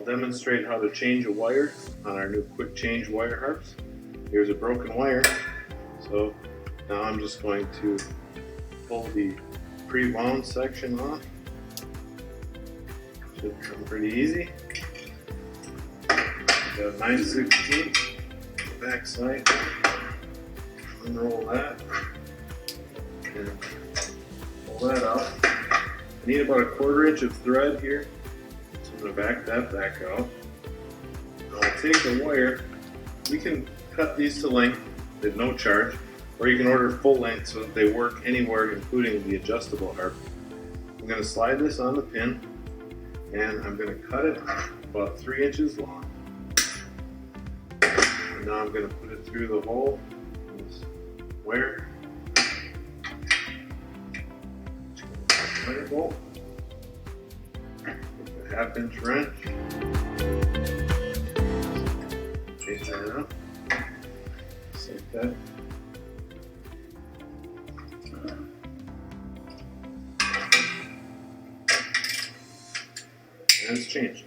I'll demonstrate how to change a wire on our new quick change wire harps. Here's a broken wire, so now I'm just going to pull the pre-wound section off. Should come pretty easy. Got 9/16 back side. Unroll that and pull that out. I need about a 1/4 inch of thread here, so I'm going to back that back out. I'll take the wire. We can cut these to length at no charge, or you can order full length so that they work anywhere, including the adjustable harp. I'm going to slide this on the pin, and I'm going to cut it about 3 inches long. And now I'm going to put it through the hole in this wire. Wire bolt. With a 1/2 inch wrench. Change that up. Like that. And it's changed.